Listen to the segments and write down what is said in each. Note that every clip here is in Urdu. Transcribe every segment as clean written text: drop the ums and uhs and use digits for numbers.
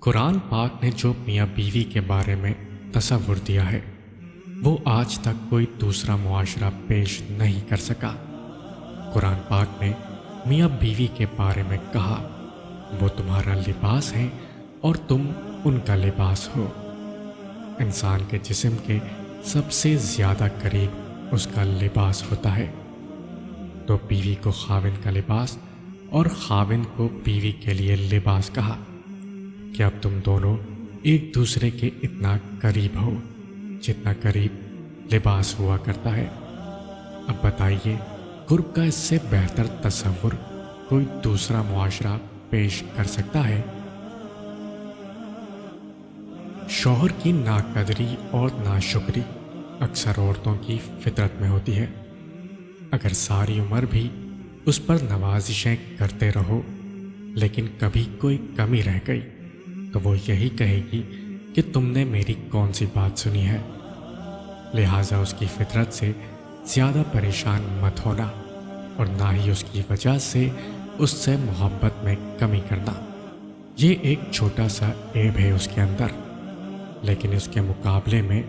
قرآن پاک نے جو میاں بیوی کے بارے میں تصور دیا ہے وہ آج تک کوئی دوسرا معاشرہ پیش نہیں کر سکا۔ قرآن پاک نے میاں بیوی کے بارے میں کہا، وہ تمہارا لباس ہے اور تم ان کا لباس ہو۔ انسان کے جسم کے سب سے زیادہ قریب اس کا لباس ہوتا ہے، تو بیوی کو خاوند کا لباس اور خاوند کو بیوی کے لیے لباس کہا کہ اب تم دونوں ایک دوسرے کے اتنا قریب ہو جتنا قریب لباس ہوا کرتا ہے۔ اب بتائیے، قرب کا اس سے بہتر تصور کوئی دوسرا معاشرہ پیش کر سکتا ہے؟ شوہر کی ناقدری اور ناشکری اکثر عورتوں کی فطرت میں ہوتی ہے۔ اگر ساری عمر بھی اس پر نوازشیں کرتے رہو لیکن کبھی کوئی کمی رہ گئی تو وہ یہی کہے گی کہ تم نے میری کون سی بات سنی ہے۔ لہٰذا اس کی فطرت سے زیادہ پریشان مت ہونا اور نہ ہی اس کی وجہ سے اس سے محبت میں کمی کرنا۔ یہ ایک چھوٹا سا عیب ہے اس کے اندر، لیکن اس کے مقابلے میں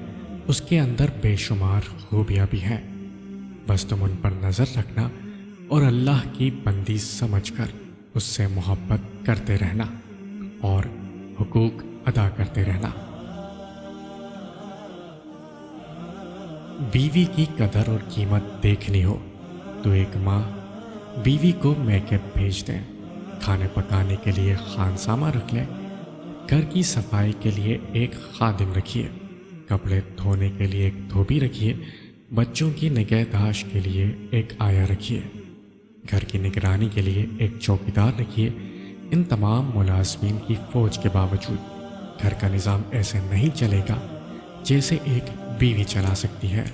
اس کے اندر بے شمار خوبیاں بھی ہیں۔ بس تم ان پر نظر رکھنا اور اللہ کی بندی سمجھ کر اس سے محبت کرتے رہنا اور حقوق ادا کرتے رہنا۔ بیوی کی قدر اور قیمت دیکھنی ہو تو ایک ماں بیوی کو میک اپ بھیج دیں، کھانے پکانے کے لیے خانسامہ رکھ لیں، گھر کی صفائی کے لیے ایک خادم رکھیے، کپڑے دھونے کے لیے ایک دھوبی رکھیے، بچوں کی نگہداشت کے لیے ایک آیا رکھیے، گھر کی نگرانی کے لیے ایک چوکیدار رکھیے۔ ان تمام ملازمین کی فوج کے باوجود گھر کا نظام ایسے نہیں چلے گا جیسے ایک بیوی چلا سکتی ہے۔